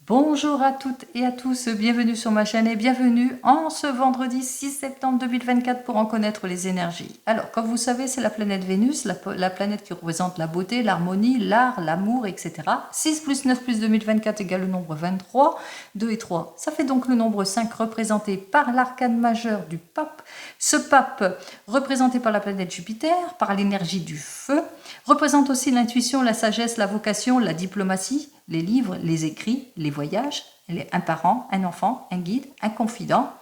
Bonjour à toutes et à tous, bienvenue sur ma chaîne et bienvenue en ce vendredi 6 septembre 2024 pour en connaître les énergies. Alors, comme vous savez, c'est la planète Vénus, la planète qui représente la beauté, l'harmonie, l'art, l'amour, etc. 6 plus 9 plus 2024 égale le nombre 23, 2 et 3. Ça fait donc le nombre 5 représenté par l'arcane majeur du pape. Ce pape, représenté par la planète Jupiter, par l'énergie du feu, représente aussi l'intuition, la sagesse, la vocation, la diplomatie, les livres, les écrits, les voyages, un parent, un enfant, un guide, un confident,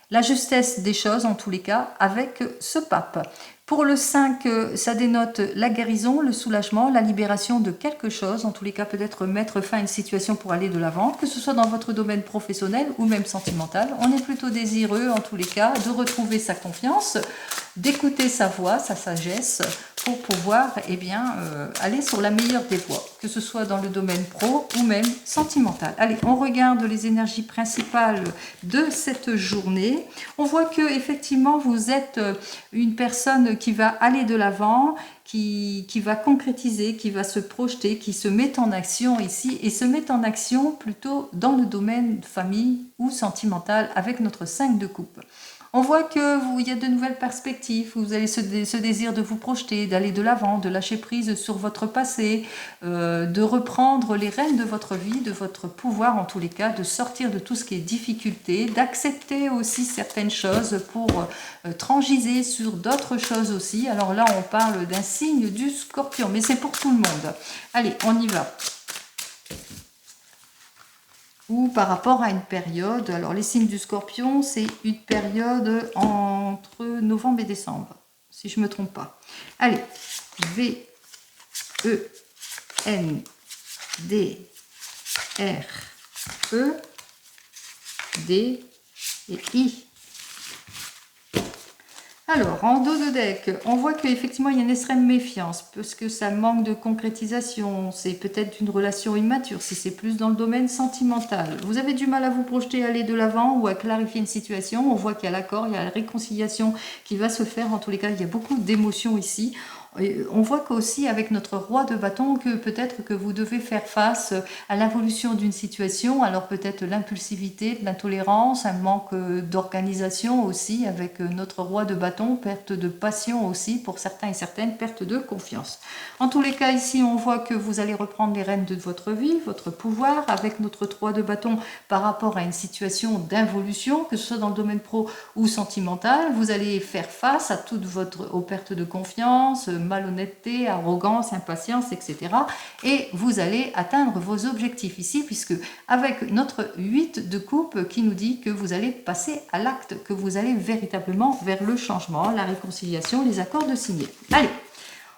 la justesse des choses en tous les cas avec ce pape. Pour le 5, ça dénote la guérison, le soulagement, la libération de quelque chose, en tous les cas peut-être mettre fin à une situation pour aller de l'avant, que ce soit dans votre domaine professionnel ou même sentimental. On est plutôt désireux en tous les cas de retrouver sa confiance, d'écouter sa voix, sa sagesse, pour pouvoir aller sur la meilleure des voies, que ce soit dans le domaine pro ou même sentimental. Allez, on regarde les énergies principales de cette journée. On voit que effectivement vous êtes une personne qui va aller de l'avant, qui va concrétiser, qui va se projeter, qui se met en action ici et se met en action plutôt dans le domaine famille ou sentimental avec notre 5 de coupe. On voit qu'il y a de nouvelles perspectives, vous avez ce désir de vous projeter, d'aller de l'avant, de lâcher prise sur votre passé, de reprendre les rênes de votre vie, de votre pouvoir en tous les cas, de sortir de tout ce qui est difficulté, d'accepter aussi certaines choses pour transiger sur d'autres choses aussi. Alors là, on parle d'un signe du Scorpion, mais c'est pour tout le monde. Allez, on y va. Ou par rapport à une période, alors les signes du Scorpion, c'est une période entre novembre et décembre, si je ne me trompe pas. Allez, V, E, N, D, R, E, D et I. Alors, en dos de deck, on voit qu'effectivement, il y a une extrême méfiance, parce que ça manque de concrétisation, c'est peut-être une relation immature, si c'est plus dans le domaine sentimental. Vous avez du mal à vous projeter, à aller de l'avant ou à clarifier une situation. On voit qu'il y a l'accord, il y a la réconciliation qui va se faire. En tous les cas, il y a beaucoup d'émotions ici. On voit qu'aussi avec notre roi de bâton que peut-être que vous devez faire face à l'évolution d'une situation, alors peut-être l'impulsivité, de l'intolérance, un manque d'organisation aussi avec notre roi de bâton, perte de passion aussi pour certains et certaines, perte de confiance. En tous les cas ici on voit que vous allez reprendre les rênes de votre vie, votre pouvoir avec notre 3 de bâton par rapport à une situation d'involution, que ce soit dans le domaine pro ou sentimental. Vous allez faire face à aux pertes de confiance, malhonnêteté, arrogance, impatience, etc. Et vous allez atteindre vos objectifs ici, puisque avec notre 8 de coupe qui nous dit que vous allez passer à l'acte, que vous allez véritablement vers le changement, la réconciliation, les accords de signer. Allez,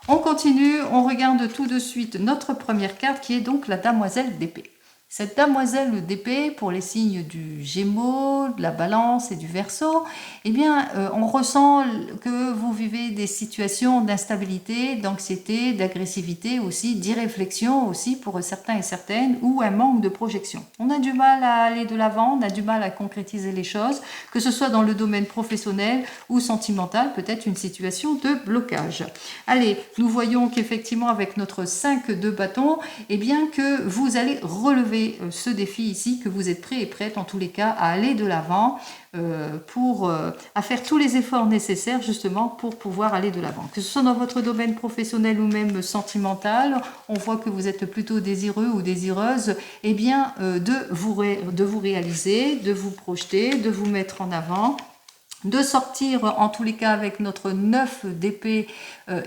on continue, on regarde tout de suite notre première carte qui est donc la Damoiselle d'épée. Cette damoiselle d'épée, pour les signes du Gémeaux, de la Balance et du Verseau, eh bien, on ressent que vous vivez des situations d'instabilité, d'anxiété, d'agressivité aussi, d'irréflexion aussi pour certains et certaines, ou un manque de projection. On a du mal à aller de l'avant, on a du mal à concrétiser les choses, que ce soit dans le domaine professionnel ou sentimental, peut-être une situation de blocage. Allez, nous voyons qu'effectivement, avec notre 5 de bâton, eh bien, que vous allez relever ce défi ici, que vous êtes prêt et prête en tous les cas à aller de l'avant à faire tous les efforts nécessaires justement pour pouvoir aller de l'avant. Que ce soit dans votre domaine professionnel ou même sentimental, on voit que vous êtes plutôt désireux ou désireuse eh bien, de vous réaliser, de vous projeter, de vous mettre en avant, de sortir en tous les cas avec notre 9 d'épée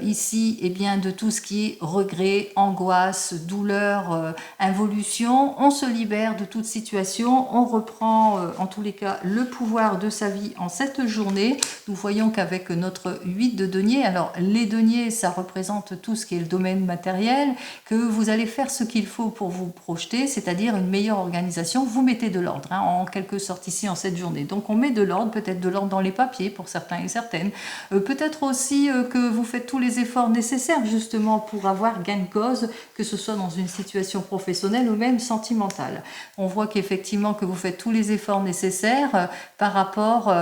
ici eh bien, de tout ce qui est regret, angoisse, douleur, involution. On se libère de toute situation, on reprend en tous les cas le pouvoir de sa vie en cette journée. Nous voyons qu'avec notre 8 de denier, alors les deniers ça représente tout ce qui est le domaine matériel, que vous allez faire ce qu'il faut pour vous projeter, c'est-à-dire une meilleure organisation. Vous mettez de l'ordre en quelque sorte ici en cette journée. Donc on met de l'ordre, peut-être de l'ordre dans les papiers pour certains et certaines. Peut-être aussi que vous faites tous les efforts nécessaires justement pour avoir gain de cause, que ce soit dans une situation professionnelle ou même sentimentale. On voit qu'effectivement que vous faites tous les efforts nécessaires par rapport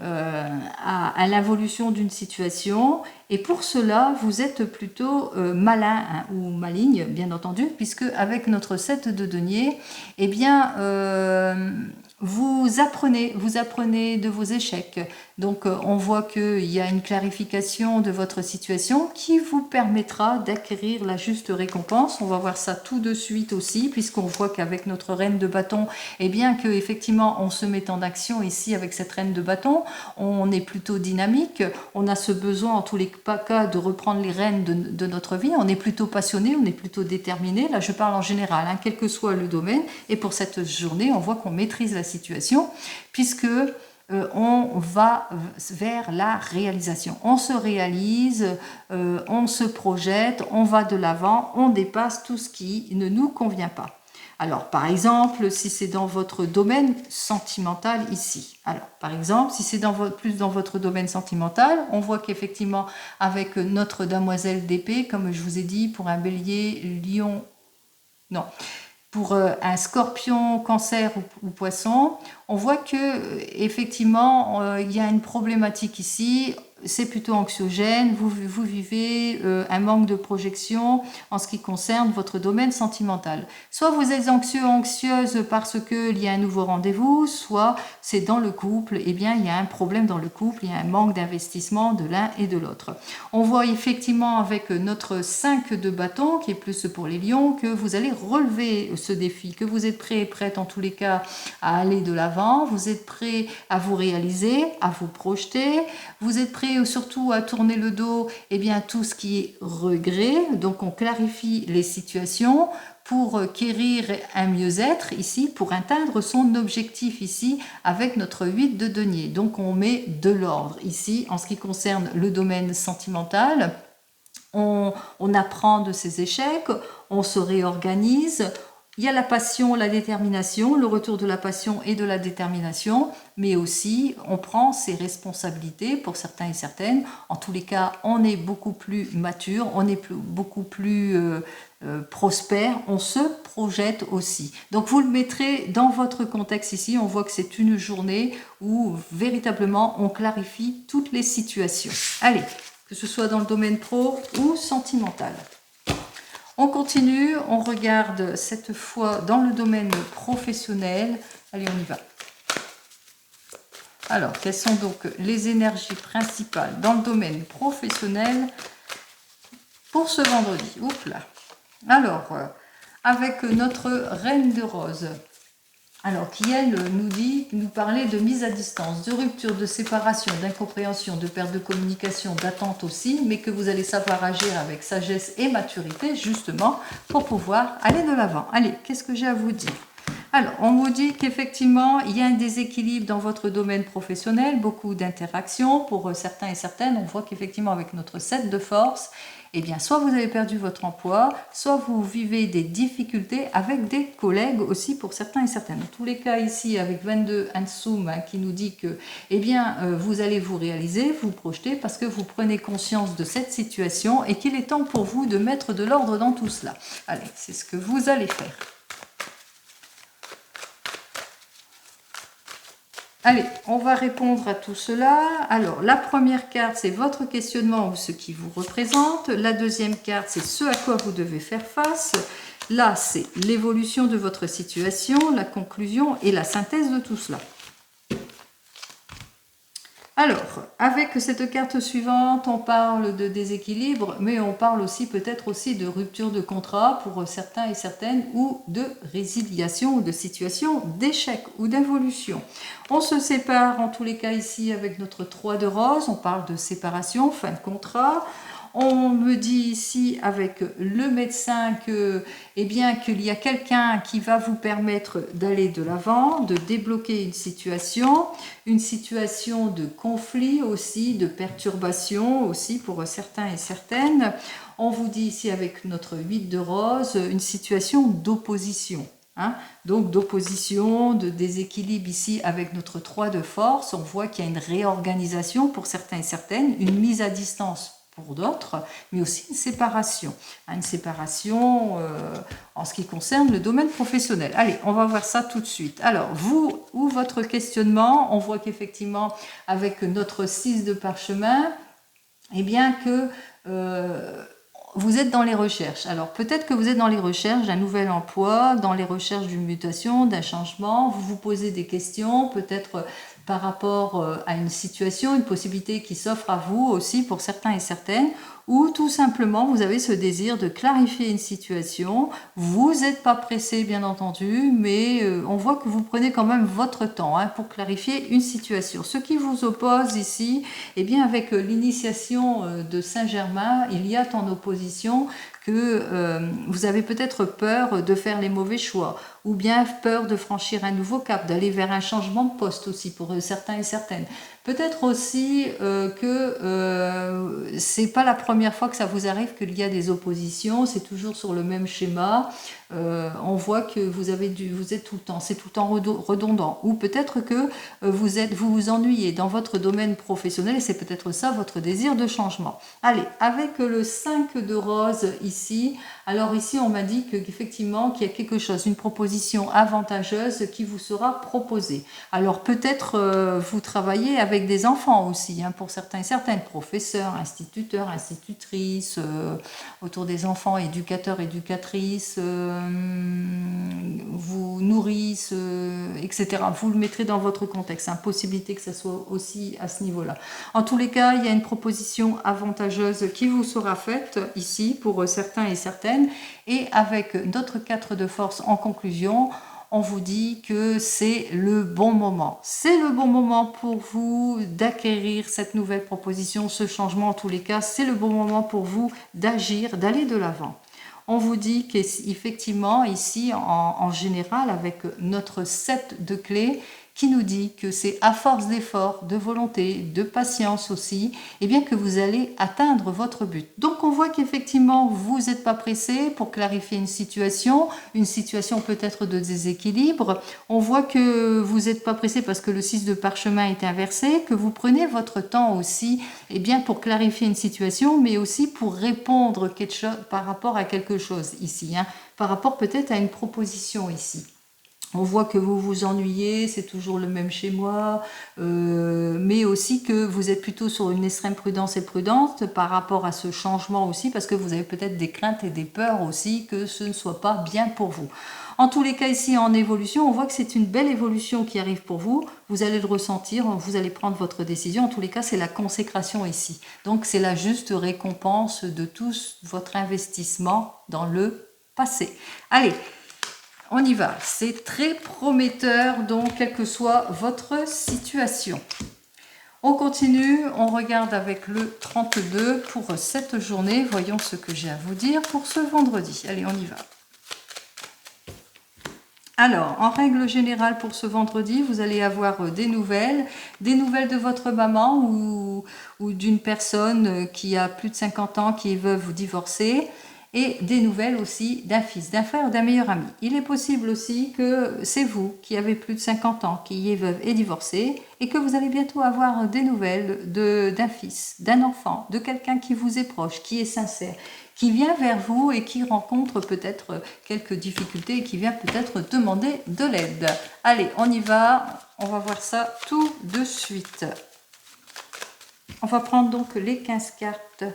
à l'évolution d'une situation. Et pour cela, vous êtes plutôt malin hein, ou maligne, bien entendu, puisque avec notre 7 de denier, eh bien, vous apprenez de vos échecs. Donc, on voit qu'il y a une clarification de votre situation qui vous permettra d'acquérir la juste récompense. On va voir ça tout de suite aussi, puisqu'on voit qu'avec notre reine de bâton, eh bien que effectivement, on se met en action ici avec cette reine de bâton. On est plutôt dynamique. On a ce besoin, en tous les cas, de reprendre les rênes de notre vie. On est plutôt passionné, on est plutôt déterminé. Là, je parle en général, hein, quel que soit le domaine. Et pour cette journée, on voit qu'on maîtrise la situation, puisque on va vers la réalisation. On se réalise, on se projette, on va de l'avant, on dépasse tout ce qui ne nous convient pas. Alors, par exemple, si c'est dans votre domaine sentimental ici. Alors, par exemple, si c'est plus dans votre domaine sentimental, on voit qu'effectivement, avec notre demoiselle d'épée, comme je vous ai dit, pour un bélier, lion, non, pour un scorpion, cancer ou poisson, on voit que effectivement il y a une problématique ici. C'est plutôt anxiogène, vous vivez un manque de projection en ce qui concerne votre domaine sentimental. Soit vous êtes anxieux, anxieuse parce qu'il y a un nouveau rendez-vous, soit c'est dans le couple, eh bien il y a un problème dans le couple, il y a un manque d'investissement de l'un et de l'autre. On voit effectivement avec notre 5 de bâton, qui est plus pour les lions, que vous allez relever ce défi, que vous êtes prêt et prête en tous les cas à aller de l'avant, vous êtes prêt à vous réaliser, à vous projeter, vous êtes prêt surtout à tourner le dos et bien tout ce qui est regret. Donc on clarifie les situations pour quérir un mieux-être ici, pour atteindre son objectif ici avec notre 8 de denier. Donc on met de l'ordre ici en ce qui concerne le domaine sentimental. On apprend de ses échecs, on se réorganise. Il y a la passion, la détermination, le retour de la passion et de la détermination, mais aussi on prend ses responsabilités pour certains et certaines. En tous les cas, on est beaucoup plus mature, on est beaucoup plus prospère, on se projette aussi. Donc vous le mettrez dans votre contexte ici, on voit que c'est une journée où véritablement on clarifie toutes les situations. Allez, que ce soit dans le domaine pro ou sentimental. On continue, on regarde cette fois dans le domaine professionnel. Allez, on y va. Alors, quelles sont donc les énergies principales dans le domaine professionnel pour ce vendredi? Oups là. Alors, avec notre reine de rose. Alors, qui elle nous parlait de mise à distance, de rupture, de séparation, d'incompréhension, de perte de communication, d'attente aussi, mais que vous allez savoir agir avec sagesse et maturité, justement, pour pouvoir aller de l'avant. Allez, qu'est-ce que j'ai à vous dire? Alors, on vous dit qu'effectivement, il y a un déséquilibre dans votre domaine professionnel, beaucoup d'interactions pour certains et certaines. On voit qu'effectivement, avec notre 7 de force, eh bien, soit vous avez perdu votre emploi, soit vous vivez des difficultés avec des collègues aussi pour certains et certaines. Dans tous les cas, ici, avec 22 Ansum, hein, qui nous dit que, eh bien, vous allez vous réaliser, vous projeter, parce que vous prenez conscience de cette situation et qu'il est temps pour vous de mettre de l'ordre dans tout cela. Allez, c'est ce que vous allez faire. Allez, on va répondre à tout cela. Alors, la première carte, c'est votre questionnement ou ce qui vous représente. La deuxième carte, c'est ce à quoi vous devez faire face. Là, c'est l'évolution de votre situation, la conclusion et la synthèse de tout cela. Alors, avec cette carte suivante, on parle de déséquilibre, mais on parle aussi peut-être aussi de rupture de contrat pour certains et certaines, ou de résiliation ou de situation d'échec ou d'involution. On se sépare en tous les cas ici avec notre 3 de rose, on parle de séparation, fin de contrat. On me dit ici avec le médecin que, eh bien, qu'il y a quelqu'un qui va vous permettre d'aller de l'avant, de débloquer une situation de conflit aussi, de perturbation aussi pour certains et certaines. On vous dit ici avec notre 8 de rose, une situation d'opposition. Hein, donc d'opposition, de déséquilibre ici avec notre 3 de force. On voit qu'il y a une réorganisation pour certains et certaines, une mise à distance pour d'autres, mais aussi une séparation. Une séparation en ce qui concerne le domaine professionnel. Allez, on va voir ça tout de suite. Alors, vous ou votre questionnement, on voit qu'effectivement, avec notre 6 de parchemin, eh bien que vous êtes dans les recherches. Alors peut-être que vous êtes dans les recherches d'un nouvel emploi, dans les recherches d'une mutation, d'un changement. Vous vous posez des questions, peut-être par rapport à une situation, une possibilité qui s'offre à vous aussi pour certains et certaines, ou tout simplement vous avez ce désir de clarifier une situation. Vous n'êtes pas pressé bien entendu, mais on voit que vous prenez quand même votre temps pour clarifier une situation. Ce qui vous oppose ici, eh bien avec l'initiation de Saint-Germain, il y a en opposition que vous avez peut-être peur de faire les mauvais choix, ou bien peur de franchir un nouveau cap, d'aller vers un changement de poste aussi pour certains et certaines. Peut-être aussi que c'est pas la première fois que ça vous arrive qu'il y a des oppositions, c'est toujours sur le même schéma. On voit que vous êtes tout le temps, c'est tout le temps redondant. Ou peut-être que vous vous ennuyez dans votre domaine professionnel et c'est peut-être ça votre désir de changement. Allez, avec le 5 de rose ici, alors ici on m'a dit qu'effectivement qu'il y a quelque chose, une proposition avantageuse qui vous sera proposée. Alors peut-être vous travaillez avec des enfants aussi, pour certains et certaines, professeurs, instituteurs, institutrices, autour des enfants, éducateurs, éducatrices, vous nourrissent, etc. Vous le mettrez dans votre contexte, possibilité que ça soit aussi à ce niveau-là. En tous les cas, il y a une proposition avantageuse qui vous sera faite ici pour certains et certaines, et avec notre 4 de force en conclusion, on vous dit que c'est le bon moment. C'est le bon moment pour vous d'acquérir cette nouvelle proposition, ce changement en tous les cas. C'est le bon moment pour vous d'agir, d'aller de l'avant. On vous dit qu'effectivement, ici, en général, avec notre 7 de clés, qui nous dit que c'est à force d'efforts, de volonté, de patience aussi, et bien que vous allez atteindre votre but. Donc on voit qu'effectivement, vous n'êtes pas pressé pour clarifier une situation peut-être de déséquilibre. On voit que vous n'êtes pas pressé parce que le 6 de parchemin est inversé, que vous prenez votre temps aussi, et bien pour clarifier une situation, mais aussi pour répondre quelque chose, par rapport à quelque chose ici, par rapport peut-être à une proposition ici. On voit que vous vous ennuyez, c'est toujours le même chez moi, mais aussi que vous êtes plutôt sur une extrême prudence et prudente par rapport à ce changement aussi, parce que vous avez peut-être des craintes et des peurs aussi que ce ne soit pas bien pour vous. En tous les cas, ici, en évolution, on voit que c'est une belle évolution qui arrive pour vous. Vous allez le ressentir, vous allez prendre votre décision. En tous les cas, c'est la consécration ici. Donc, c'est la juste récompense de tout votre investissement dans le passé. Allez, on y va, c'est très prometteur, donc quelle que soit votre situation. On continue, on regarde avec le 32 pour cette journée. Voyons ce que j'ai à vous dire pour ce vendredi. Allez, on y va. Alors, en règle générale pour ce vendredi, vous allez avoir des nouvelles de votre maman ou d'une personne qui a plus de 50 ans, qui est veuve ou divorcée, et des nouvelles aussi d'un fils, d'un frère ou d'un meilleur ami. Il est possible aussi que c'est vous qui avez plus de 50 ans, qui est veuve et divorcée, et que vous allez bientôt avoir des nouvelles d'un fils, d'un enfant, de quelqu'un qui vous est proche, qui est sincère, qui vient vers vous et qui rencontre peut-être quelques difficultés et qui vient peut-être demander de l'aide. Allez, on y va, on va voir ça tout de suite. On va prendre donc les 15 cartes.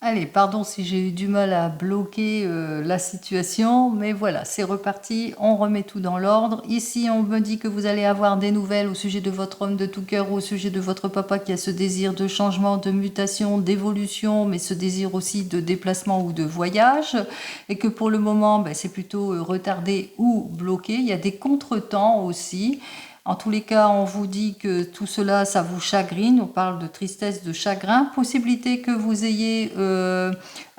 Allez, pardon si j'ai eu du mal à bloquer la situation, mais voilà, c'est reparti, on remet tout dans l'ordre. Ici, on me dit que vous allez avoir des nouvelles au sujet de votre homme de tout cœur ou au sujet de votre papa qui a ce désir de changement, de mutation, d'évolution, mais ce désir aussi de déplacement ou de voyage, et que pour le moment, c'est plutôt retardé ou bloqué. Il y a des contretemps aussi. En tous les cas, on vous dit que tout cela, ça vous chagrine. On parle de tristesse, de chagrin. Possibilité que vous ayez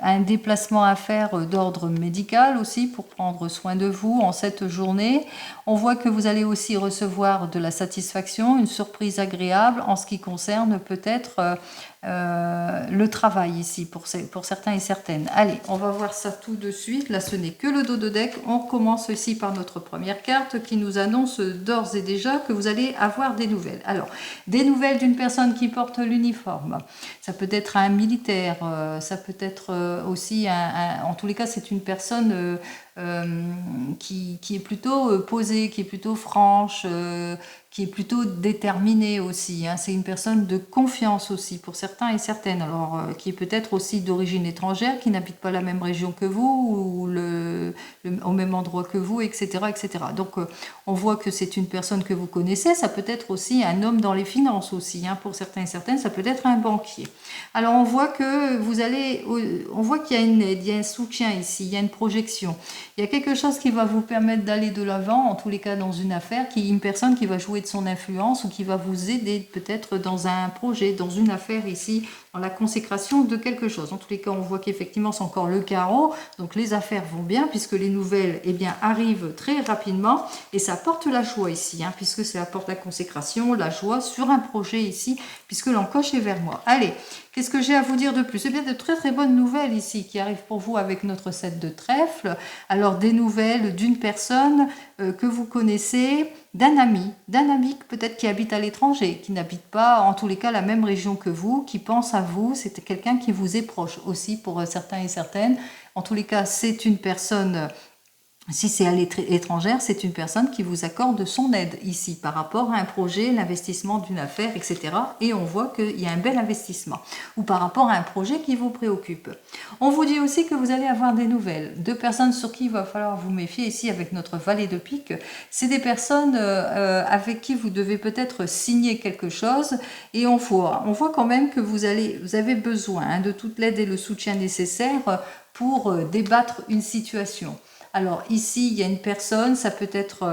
un déplacement à faire d'ordre médical aussi pour prendre soin de vous en cette journée. On voit que vous allez aussi recevoir de la satisfaction, une surprise agréable en ce qui concerne peut-être le travail ici pour certains et certaines. Allez, on va voir ça tout de suite. Là, ce n'est que le dos de deck. On commence ici par notre première carte qui nous annonce d'ores et déjà que vous allez avoir des nouvelles. Alors, des nouvelles d'une personne qui porte l'uniforme. Ça peut être un militaire, ça peut être aussi en tous les cas, c'est une personne qui est plutôt posée, qui est plutôt franche, qui est plutôt déterminée aussi. Hein. C'est une personne de confiance aussi pour certains et certaines. Alors, qui est peut-être aussi d'origine étrangère, qui n'habite pas la même région que vous ou au même endroit que vous, etc., etc. Donc, on voit que c'est une personne que vous connaissez. Ça peut être aussi un homme dans les finances aussi. Hein. Pour certains et certaines, ça peut être un banquier. Alors, on voit que on voit qu'il y a une aide, il y a un soutien ici, il y a une projection. Il y a quelque chose qui va vous permettre d'aller de l'avant, en tous les cas dans une affaire, une personne qui va jouer de son influence ou qui va vous aider peut-être dans un projet, dans une affaire ici, dans la consécration de quelque chose. En tous les cas, on voit qu'effectivement, c'est encore le carreau, donc les affaires vont bien puisque les nouvelles arrivent très rapidement et ça apporte la joie ici, hein, puisque ça apporte la consécration, la joie sur un projet ici, puisque l'encoche est vers moi. Allez, qu'est-ce que j'ai à vous dire de plus? C'est bien de très très bonnes nouvelles ici qui arrivent pour vous avec notre set de trèfle. Alors des nouvelles d'une personne que vous connaissez, d'un ami peut-être qui habite à l'étranger, qui n'habite pas en tous les cas la même région que vous, qui pense à vous, c'est quelqu'un qui vous est proche aussi pour certains et certaines. En tous les cas, c'est une personne... Si c'est à l'étrangère, c'est une personne qui vous accorde son aide ici par rapport à un projet, l'investissement d'une affaire, etc. Et on voit qu'il y a un bel investissement. Ou par rapport à un projet qui vous préoccupe. On vous dit aussi que vous allez avoir des nouvelles. Deux personnes sur qui il va falloir vous méfier ici avec notre valet de pique. C'est des personnes avec qui vous devez peut-être signer quelque chose. Et on voit quand même que vous avez besoin hein, de toute l'aide et le soutien nécessaire pour débattre une situation. Alors ici, il y a une personne, ça peut être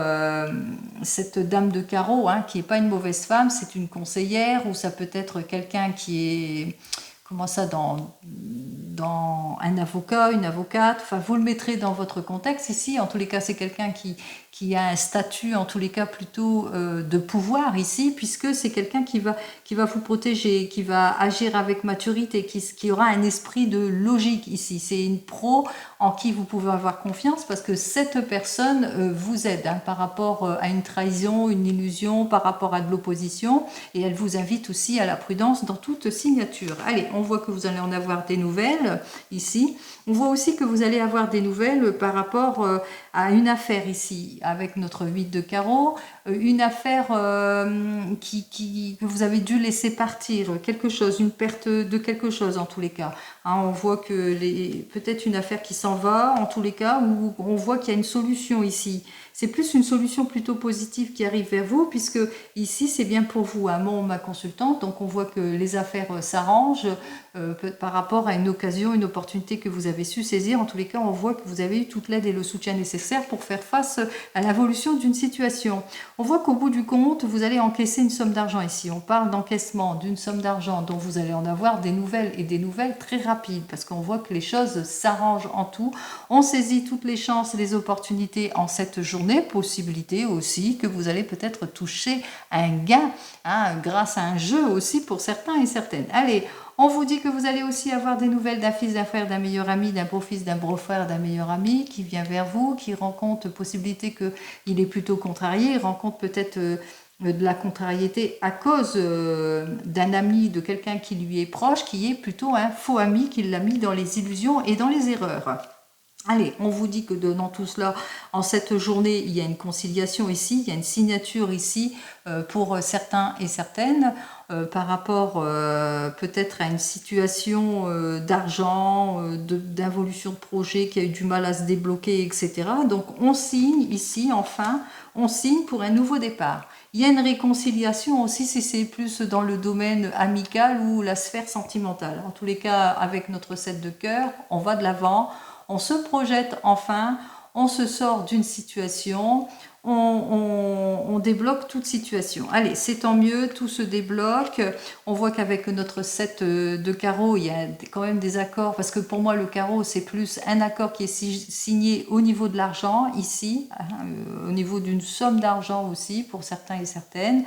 cette dame de carreau, hein, qui n'est pas une mauvaise femme, c'est une conseillère, ou ça peut être quelqu'un qui est, comment ça, dans un avocat, une avocate, enfin vous le mettrez dans votre contexte ici, en tous les cas c'est quelqu'un qui a un statut en tous les cas plutôt de pouvoir ici, puisque c'est quelqu'un qui va vous protéger, qui va agir avec maturité, qui aura un esprit de logique ici. C'est une pro en qui vous pouvez avoir confiance parce que cette personne vous aide hein, par rapport à une trahison, une illusion, par rapport à de l'opposition, et elle vous invite aussi à la prudence dans toute signature. Allez, on voit que vous allez en avoir des nouvelles ici. On voit aussi que vous allez avoir des nouvelles par rapport à une affaire ici, avec notre 8 de carreau, une affaire que vous avez dû laisser partir, quelque chose, une perte de quelque chose en tous les cas. Hein, on voit que peut-être une affaire qui s'en va, en tous les cas, où on voit qu'il y a une solution ici. C'est plus une solution plutôt positive qui arrive vers vous, puisque ici, c'est bien pour vous, hein, ma consultante. Donc, on voit que les affaires s'arrangent par rapport à une occasion, une opportunité que vous avez su saisir. En tous les cas, on voit que vous avez eu toute l'aide et le soutien nécessaire pour faire face à l'évolution d'une situation. On voit qu'au bout du compte, vous allez encaisser une somme d'argent ici. On parle d'encaissement d'une somme d'argent dont vous allez en avoir des nouvelles et des nouvelles très rapides, parce qu'on voit que les choses s'arrangent en tout. On saisit toutes les chances et les opportunités en cette journée. Possibilité aussi que vous allez peut-être toucher un gain hein, grâce à un jeu aussi pour certains et certaines. Allez, on vous dit que vous allez aussi avoir des nouvelles d'un fils, d'un frère, d'un meilleur ami, d'un beau-fils, d'un beau-frère, d'un meilleur ami qui vient vers vous, qui rencontre possibilité qu'il est plutôt contrarié, il rencontre peut-être de la contrariété à cause d'un ami, de quelqu'un qui lui est proche, qui est plutôt un faux ami, qui l'a mis dans les illusions et dans les erreurs. Allez, on vous dit que dans tout cela, en cette journée, il y a une conciliation ici, il y a une signature ici pour certains et certaines par rapport peut-être à une situation d'argent, d'involution de projet qui a eu du mal à se débloquer, etc. Donc on signe ici, enfin, on signe pour un nouveau départ. Il y a une réconciliation aussi si c'est plus dans le domaine amical ou la sphère sentimentale. En tous les cas, avec notre 7 de cœur, on va de l'avant. On se projette enfin, on se sort d'une situation, on débloque toute situation. Allez, c'est tant mieux, tout se débloque. On voit qu'avec notre 7 de carreau, il y a quand même des accords, parce que pour moi, le carreau, c'est plus un accord qui est signé au niveau de l'argent, ici, au niveau d'une somme d'argent aussi, pour certains et certaines.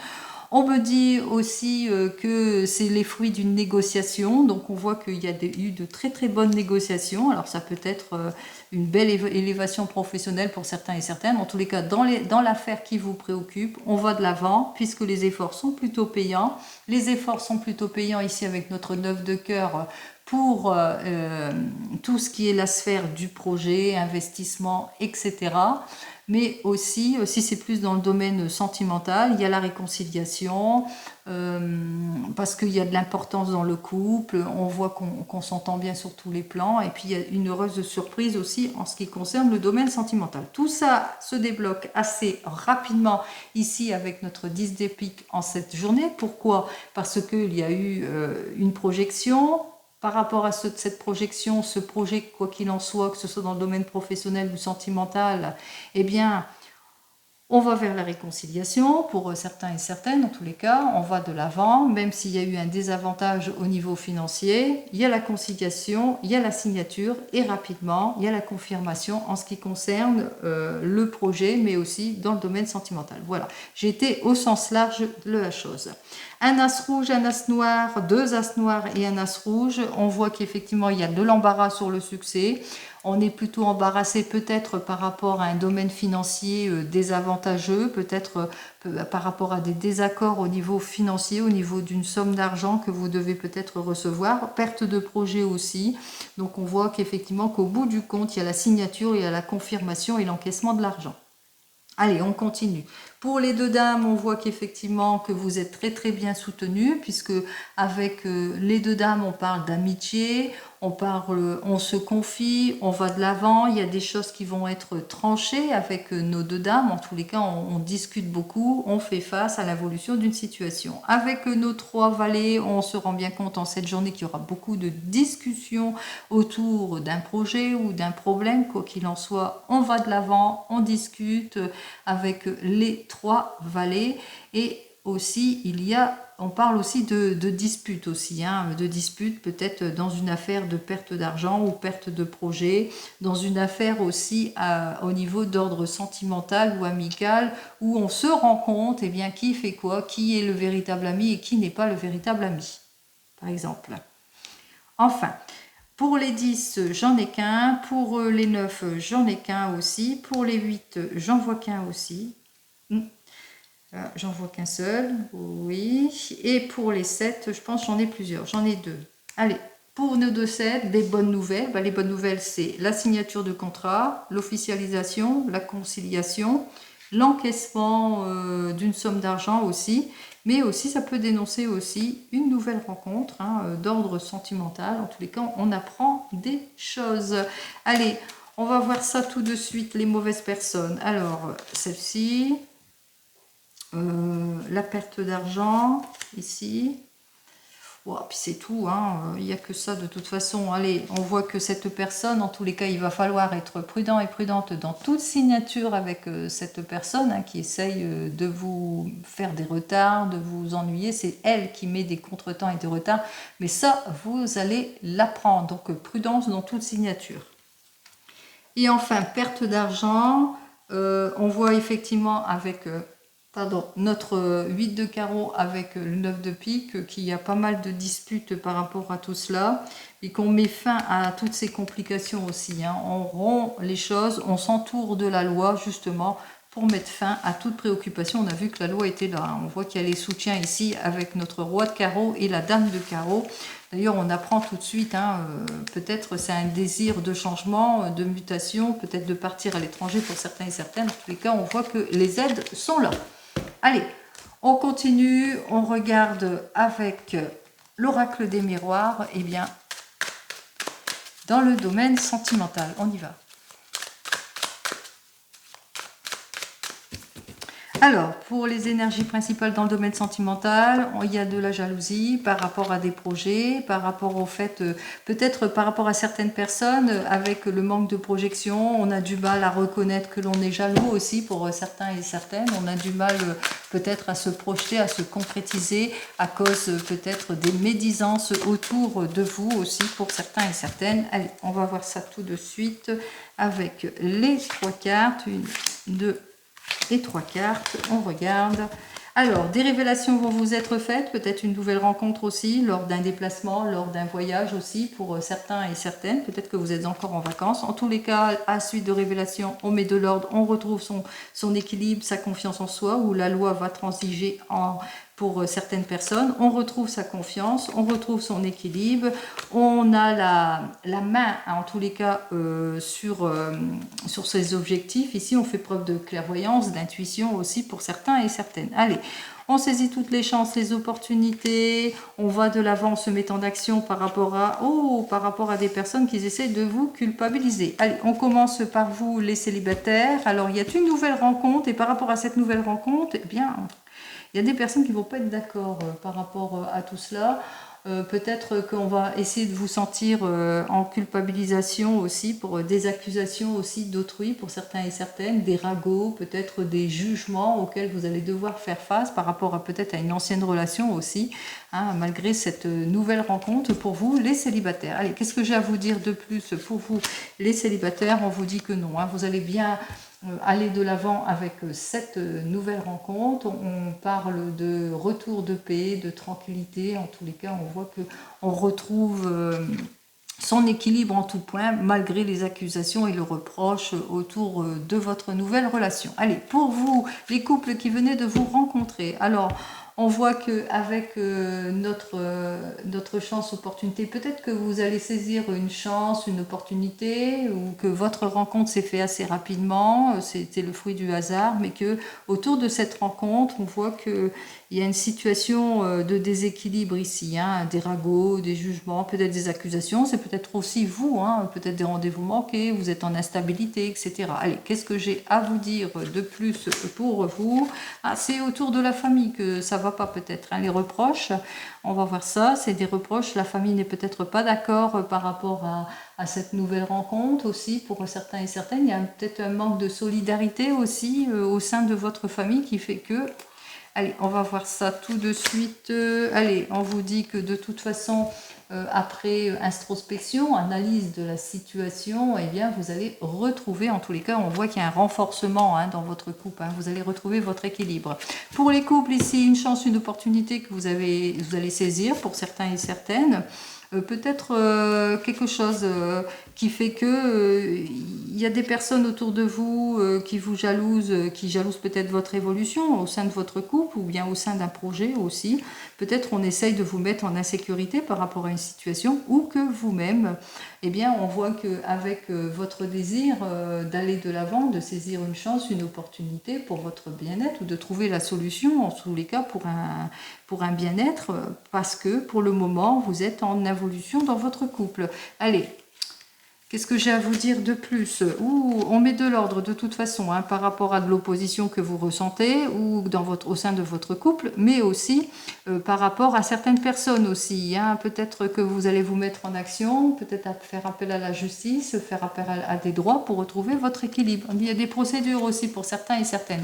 On me dit aussi que c'est les fruits d'une négociation, donc on voit qu'il y a eu de très très bonnes négociations. Alors ça peut être une belle élévation professionnelle pour certains et certaines. En tous les cas, dans l'affaire qui vous préoccupe, on va de l'avant puisque les efforts sont plutôt payants. Les efforts sont plutôt payants ici avec notre 9 de cœur pour tout ce qui est la sphère du projet, investissement, etc. Mais aussi, si c'est plus dans le domaine sentimental, il y a la réconciliation, parce qu'il y a de l'importance dans le couple, on voit qu'on s'entend bien sur tous les plans, et puis il y a une heureuse surprise aussi en ce qui concerne le domaine sentimental. Tout ça se débloque assez rapidement ici avec notre 10 de pique en cette journée. Pourquoi? Parce qu'il y a eu une projection. Par rapport à cette projection, ce projet, quoi qu'il en soit, que ce soit dans le domaine professionnel ou sentimental, eh bien, on va vers la réconciliation pour certains et certaines, dans tous les cas, on va de l'avant, même s'il y a eu un désavantage au niveau financier, il y a la conciliation, il y a la signature et rapidement, il y a la confirmation en ce qui concerne le projet, mais aussi dans le domaine sentimental. Voilà, j'ai été au sens large de la chose. Un as rouge, un as noir, deux as noirs et un as rouge, on voit qu'effectivement il y a de l'embarras sur le succès. On est plutôt embarrassé peut-être par rapport à un domaine financier désavantageux, peut-être par rapport à des désaccords au niveau financier, au niveau d'une somme d'argent que vous devez peut-être recevoir, perte de projet aussi. Donc on voit qu'effectivement qu'au bout du compte, il y a la signature, il y a la confirmation et l'encaissement de l'argent. Allez, on continue. Pour les deux dames, on voit qu'effectivement que vous êtes très très bien soutenus, puisque avec les deux dames, on parle d'amitié, on se confie, on va de l'avant, il y a des choses qui vont être tranchées avec nos deux dames. En tous les cas, on discute beaucoup, on fait face à l'évolution d'une situation. Avec nos trois valets, on se rend bien compte en cette journée qu'il y aura beaucoup de discussions autour d'un projet ou d'un problème. Quoi qu'il en soit, on va de l'avant, on discute avec les trois valets. Et aussi, on parle aussi de disputes aussi, de disputes peut-être dans une affaire de perte d'argent ou perte de projet, dans une affaire aussi au niveau d'ordre sentimental ou amical, où on se rend compte, bien, qui fait quoi, qui est le véritable ami et qui n'est pas le véritable ami, par exemple. Enfin, pour les 10, j'en ai qu'un. Pour les 9, j'en ai qu'un aussi. Pour les 8, j'en vois qu'un aussi. J'en vois qu'un seul, oui. Et pour les 7, je pense j'en ai plusieurs. J'en ai deux. Allez, pour nos deux 7, des bonnes nouvelles. Les bonnes nouvelles, c'est la signature de contrat, l'officialisation, la conciliation, l'encaissement d'une somme d'argent aussi. Mais aussi, ça peut dénoncer aussi une nouvelle rencontre d'ordre sentimental. En tous les cas, on apprend des choses. Allez, on va voir ça tout de suite, les mauvaises personnes. Alors, celle-ci... la perte d'argent ici, puis c'est tout, il n'y a que ça de toute façon. Allez, on voit que cette personne, en tous les cas, il va falloir être prudent et prudente dans toute signature avec cette personne qui essaye de vous faire des retards, de vous ennuyer. C'est elle qui met des contretemps et des retards, mais ça, vous allez l'apprendre. Donc, prudence dans toute signature. Et enfin, perte d'argent, on voit effectivement avec... notre 8 de carreau avec le 9 de pique, qu'il y a pas mal de disputes par rapport à tout cela, et qu'on met fin à toutes ces complications aussi. On rompt les choses, on s'entoure de la loi justement pour mettre fin à toute préoccupation. On a vu que la loi était là. On voit qu'il y a les soutiens ici avec notre roi de carreau et la dame de carreau. D'ailleurs, on apprend tout de suite, peut-être c'est un désir de changement, de mutation, peut-être de partir à l'étranger pour certains et certaines. En tous les cas, on voit que les aides sont là. Allez, on continue, on regarde avec l'oracle des miroirs, bien, dans le domaine sentimental. On y va. Alors, pour les énergies principales dans le domaine sentimental, il y a de la jalousie par rapport à des projets, par rapport au fait, peut-être par rapport à certaines personnes, avec le manque de projection, on a du mal à reconnaître que l'on est jaloux aussi pour certains et certaines. On a du mal peut-être à se projeter, à se concrétiser à cause peut-être des médisances autour de vous aussi pour certains et certaines. Allez, on va voir ça tout de suite avec les 3 cartes. 1, 2 et 3 cartes. On regarde. Alors, des révélations vont vous être faites, peut-être une nouvelle rencontre aussi, lors d'un déplacement, lors d'un voyage aussi, pour certains et certaines. Peut-être que vous êtes encore en vacances. En tous les cas, à suite de révélations, on met de l'ordre, on retrouve son équilibre, sa confiance en soi, où la loi va transiger pour certaines personnes. On retrouve sa confiance, on retrouve son équilibre, on a la main, en tous les cas, sur ses objectifs. Ici, on fait preuve de clairvoyance, d'intuition aussi pour certains et certaines. Allez, on saisit toutes les chances, les opportunités, on va de l'avant en se mettant en action par rapport à des personnes qui essaient de vous culpabiliser. Allez, on commence par vous, les célibataires. Alors, il y a une nouvelle rencontre et par rapport à cette nouvelle rencontre, eh bien, il y a des personnes qui ne vont pas être d'accord par rapport à tout cela. Peut-être qu'on va essayer de vous sentir en culpabilisation aussi pour des accusations aussi d'autrui pour certains et certaines, des ragots, peut-être des jugements auxquels vous allez devoir faire face par rapport à peut-être à une ancienne relation aussi, hein, malgré cette nouvelle rencontre pour vous les célibataires. Allez, qu'est-ce que j'ai à vous dire de plus pour vous les célibataires? On vous dit que non, hein, vous allez bien aller de l'avant avec cette nouvelle rencontre. On parle de retour de paix, de tranquillité. En tous les cas, on voit qu'on retrouve son équilibre en tout point, malgré les accusations et le reproche autour de votre nouvelle relation. Allez, pour vous, les couples qui venaient de vous rencontrer, alors on voit qu'avec notre chance, opportunité, peut-être que vous allez saisir une chance, une opportunité, ou que votre rencontre s'est faite assez rapidement, c'était le fruit du hasard, mais que autour de cette rencontre, on voit qu'il y a une situation de déséquilibre ici, hein, des ragots, des jugements, peut-être des accusations, c'est peut-être aussi vous, hein, peut-être des rendez-vous manqués, vous êtes en instabilité, etc. Allez, qu'est-ce que j'ai à vous dire de plus pour vous? C'est autour de la famille que ça va pas peut-être, hein, les reproches, on va voir ça, c'est des reproches, la famille n'est peut-être pas d'accord par rapport à cette nouvelle rencontre aussi, pour certains et certaines, il y a peut-être un manque de solidarité aussi au sein de votre famille qui fait que... Allez, on va voir ça tout de suite. Allez, on vous dit que de toute façon, après introspection, analyse de la situation, eh bien, vous allez retrouver, en tous les cas, on voit qu'il y a un renforcement hein, dans votre couple. Hein, vous allez retrouver votre équilibre. Pour les couples, ici, une chance, une opportunité que vous allez saisir pour certains et certaines. Peut-être quelque chose qui fait que il y a des personnes autour de vous qui vous jalousent, qui jalousent peut-être votre évolution au sein de votre couple ou bien au sein d'un projet aussi. Peut-être on essaye de vous mettre en insécurité par rapport à une situation ou que vous-même, eh bien, on voit qu'avec votre désir d'aller de l'avant, de saisir une chance, une opportunité pour votre bien-être ou de trouver la solution, en tous les cas, pour un bien-être, parce que pour le moment, vous êtes en évolution dans votre couple. Allez. Qu'est-ce que j'ai à vous dire de plus? On met de l'ordre de toute façon hein, par rapport à de l'opposition que vous ressentez ou au sein de votre couple, mais aussi par rapport à certaines personnes aussi. Hein. Peut-être que vous allez vous mettre en action, peut-être faire appel à la justice, faire appel à des droits pour retrouver votre équilibre. Il y a des procédures aussi pour certains et certaines.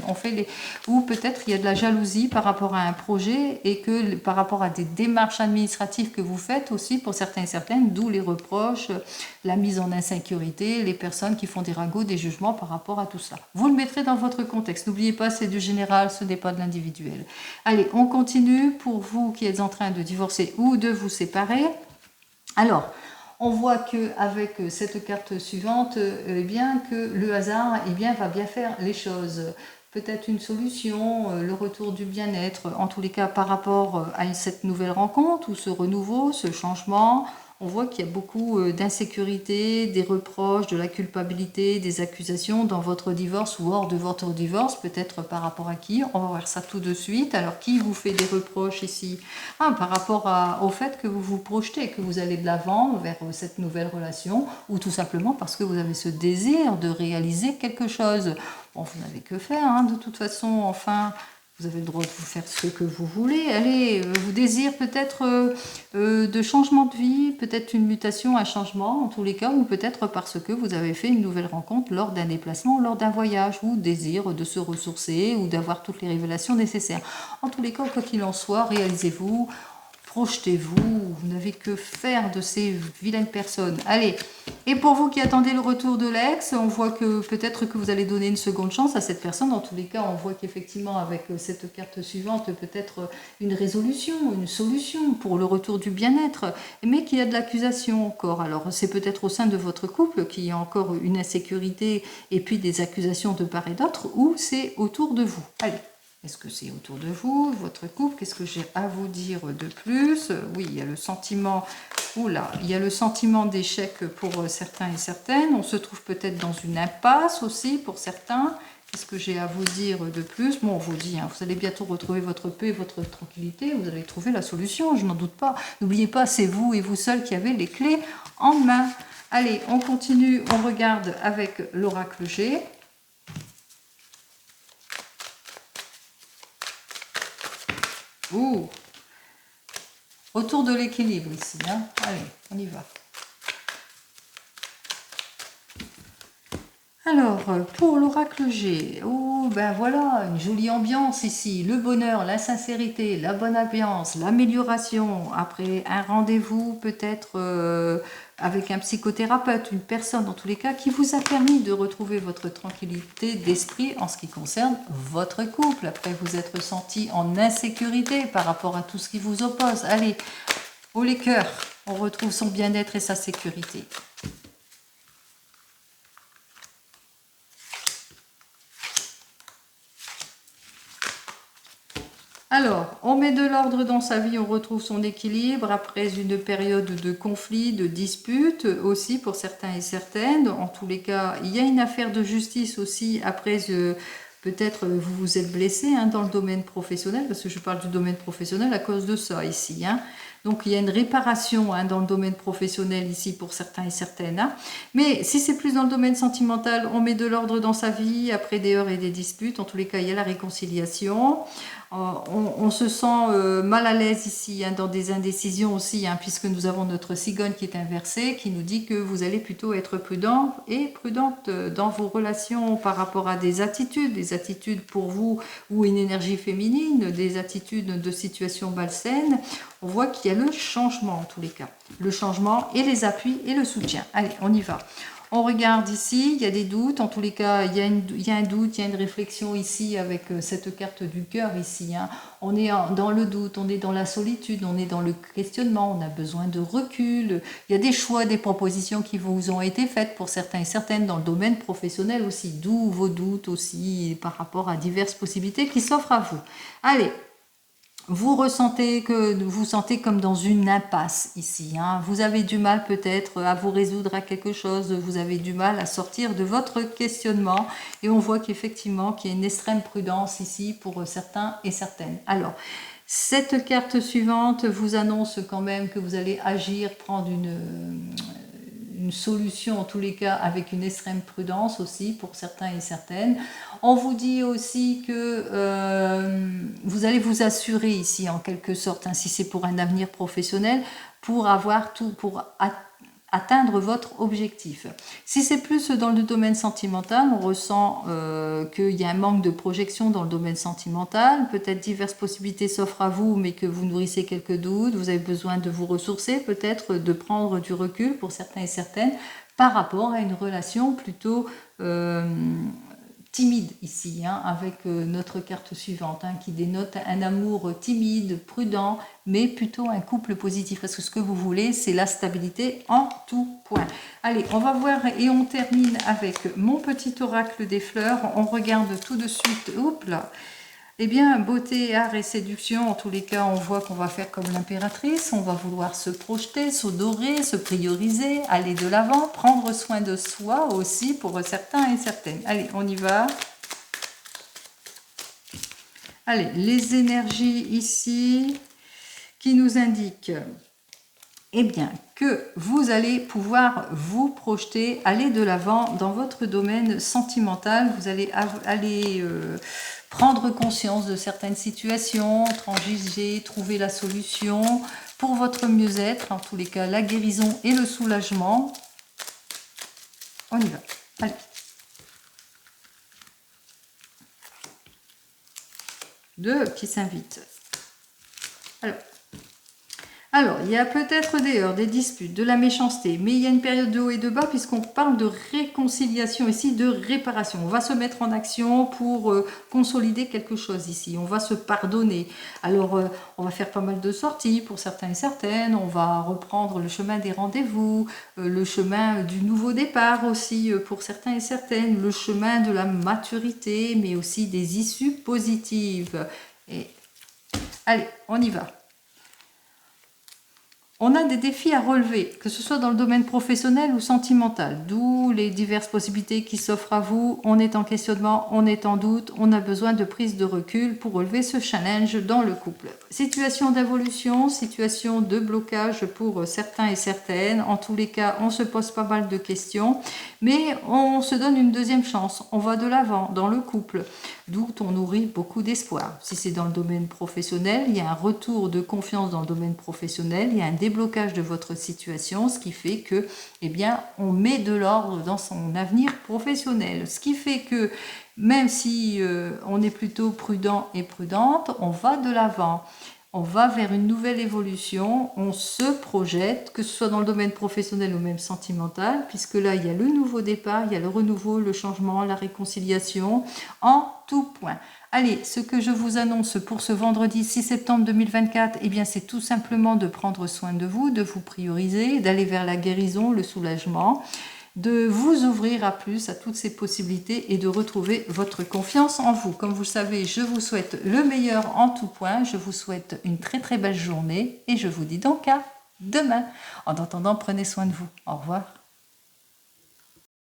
Ou peut-être il y a de la jalousie par rapport à un projet et que par rapport à des démarches administratives que vous faites aussi pour certains et certaines, d'où les reproches, la mise en insécurité, les personnes qui font des ragots, des jugements par rapport à tout ça. Vous le mettrez dans votre contexte. N'oubliez pas, c'est du général, ce n'est pas de l'individuel. Allez, on continue pour vous qui êtes en train de divorcer ou de vous séparer. Alors, on voit qu'avec cette carte suivante, eh bien, que le hasard eh bien, va bien faire les choses. Peut-être une solution, le retour du bien-être, en tous les cas par rapport à cette nouvelle rencontre ou ce renouveau, ce changement. On voit qu'il y a beaucoup d'insécurité, des reproches, de la culpabilité, des accusations dans votre divorce ou hors de votre divorce, peut-être par rapport à qui. On va voir ça tout de suite. Alors, qui vous fait des reproches ici? Par rapport au fait que vous vous projetez, que vous allez de l'avant vers cette nouvelle relation, ou tout simplement parce que vous avez ce désir de réaliser quelque chose. Bon, vous n'avez que faire, de toute façon, enfin... Vous avez le droit de vous faire ce que vous voulez. Allez, vous désirez peut-être de changement de vie, peut-être une mutation, un changement en tous les cas, ou peut-être parce que vous avez fait une nouvelle rencontre lors d'un déplacement, lors d'un voyage, ou désir de se ressourcer, ou d'avoir toutes les révélations nécessaires. En tous les cas, quoi qu'il en soit, réalisez-vous, projetez-vous, vous n'avez que faire de ces vilaines personnes. Allez, et pour vous qui attendez le retour de l'ex, on voit que peut-être que vous allez donner une seconde chance à cette personne. Dans tous les cas, on voit qu'effectivement, avec cette carte suivante, peut-être une résolution, une solution pour le retour du bien-être, mais qu'il y a de l'accusation encore. Alors, c'est peut-être au sein de votre couple qu'il y a encore une insécurité et puis des accusations de part et d'autre, ou c'est autour de vous. Allez. Est-ce que c'est autour de vous, votre couple? Qu'est-ce que j'ai à vous dire de plus? Oui, il y a le sentiment, il y a le sentiment d'échec pour certains et certaines. On se trouve peut-être dans une impasse aussi pour certains. Qu'est-ce que j'ai à vous dire de plus? Bon, on vous dit, vous allez bientôt retrouver votre paix et votre tranquillité. Vous allez trouver la solution, je n'en doute pas. N'oubliez pas, c'est vous et vous seul qui avez les clés en main. Allez, on continue, on regarde avec l'oracle G. Autour de l'équilibre ici. Allez, on y va. Alors, pour l'oracle G, ben voilà, une jolie ambiance ici. Le bonheur, la sincérité, la bonne ambiance, l'amélioration. Après un rendez-vous peut-être avec un psychothérapeute, une personne dans tous les cas, qui vous a permis de retrouver votre tranquillité d'esprit en ce qui concerne votre couple. Après vous être senti en insécurité par rapport à tout ce qui vous oppose. Allez, haut les cœurs, on retrouve son bien-être et sa sécurité. Alors, on met de l'ordre dans sa vie, on retrouve son équilibre après une période de conflit, de dispute aussi pour certains et certaines. En tous les cas, il y a une affaire de justice aussi après peut-être vous vous êtes blessé dans le domaine professionnel, parce que je parle du domaine professionnel à cause de ça ici. Donc il y a une réparation dans le domaine professionnel ici pour certains et certaines. Mais si c'est plus dans le domaine sentimental, on met de l'ordre dans sa vie après des heures et des disputes. En tous les cas, il y a la réconciliation. On se sent mal à l'aise ici dans des indécisions aussi, puisque nous avons notre cigogne qui est inversée, qui nous dit que vous allez plutôt être prudent et prudente dans vos relations par rapport à des attitudes pour vous ou une énergie féminine, des attitudes de situation malsaine. On voit qu'il y a le changement en tous les cas. Le changement et les appuis et le soutien. Allez, on y va. On regarde ici, il y a des doutes, en tous les cas, il y a un doute, il y a une réflexion ici avec cette carte du cœur ici. On est dans le doute, on est dans la solitude, on est dans le questionnement, on a besoin de recul. Il y a des choix, des propositions qui vous ont été faites pour certains et certaines dans le domaine professionnel aussi, d'où vos doutes aussi par rapport à diverses possibilités qui s'offrent à vous. Allez. Vous sentez comme dans une impasse ici. Vous avez du mal peut-être à vous résoudre à quelque chose, vous avez du mal à sortir de votre questionnement et on voit qu'effectivement qu'il y a une extrême prudence ici pour certains et certaines. Alors, cette carte suivante vous annonce quand même que vous allez agir, prendre une solution en tous les cas avec une extrême prudence aussi pour certains et certaines. On vous dit aussi que vous allez vous assurer ici en quelque sorte, si c'est pour un avenir professionnel, pour avoir tout, pour atteindre votre objectif. Si c'est plus dans le domaine sentimental, on ressent qu'il y a un manque de projection dans le domaine sentimental, peut-être diverses possibilités s'offrent à vous, mais que vous nourrissez quelques doutes, vous avez besoin de vous ressourcer, peut-être de prendre du recul pour certains et certaines, par rapport à une relation plutôt timide ici, avec notre carte suivante, qui dénote un amour timide, prudent, mais plutôt un couple positif. Parce que ce que vous voulez, c'est la stabilité en tout point. Allez, on va voir et on termine avec mon petit oracle des fleurs. On regarde tout de suite, hop là. Eh bien, beauté, art et séduction, en tous les cas, on voit qu'on va faire comme l'impératrice, on va vouloir se projeter, s'odorer, se prioriser, aller de l'avant, prendre soin de soi aussi pour certains et certaines. Allez, on y va. Allez, les énergies ici qui nous indiquent, eh bien, que vous allez pouvoir vous projeter, aller de l'avant dans votre domaine sentimental. Vous allez prendre conscience de certaines situations, transiger, trouver la solution pour votre mieux-être, en tous les cas la guérison et le soulagement. On y va. Allez. Deux qui s'invitent. Alors, il y a peut-être des heurts, des disputes, de la méchanceté, mais il y a une période de haut et de bas puisqu'on parle de réconciliation ici, de réparation. On va se mettre en action pour consolider quelque chose ici. On va se pardonner. Alors, on va faire pas mal de sorties pour certains et certaines. On va reprendre le chemin des rendez-vous, le chemin du nouveau départ aussi pour certains et certaines, le chemin de la maturité, mais aussi des issues positives. Et allez, on y va. On a des défis à relever, que ce soit dans le domaine professionnel ou sentimental, d'où les diverses possibilités qui s'offrent à vous. On est en questionnement, on est en doute, on a besoin de prise de recul pour relever ce challenge dans le couple. Situation d'évolution, situation de blocage pour certains et certaines. En tous les cas, on se pose pas mal de questions, mais on se donne une deuxième chance. On va de l'avant dans le couple, d'où on nourrit beaucoup d'espoir. Si c'est dans le domaine professionnel, il y a un retour de confiance dans le domaine professionnel, il y a un déblocage de votre situation, ce qui fait que, eh bien, on met de l'ordre dans son avenir professionnel. Ce qui fait que, même si on est plutôt prudent et prudente, on va de l'avant. On va vers une nouvelle évolution, on se projette, que ce soit dans le domaine professionnel ou même sentimental, puisque là, il y a le nouveau départ, il y a le renouveau, le changement, la réconciliation, en tout point. Allez, ce que je vous annonce pour ce vendredi 6 septembre 2024, eh bien, c'est tout simplement de prendre soin de vous prioriser, d'aller vers la guérison, le soulagement, de vous ouvrir à plus, à toutes ces possibilités et de retrouver votre confiance en vous. Comme vous le savez, je vous souhaite le meilleur en tout point. Je vous souhaite une très très belle journée et je vous dis donc à demain. En attendant, prenez soin de vous. Au revoir.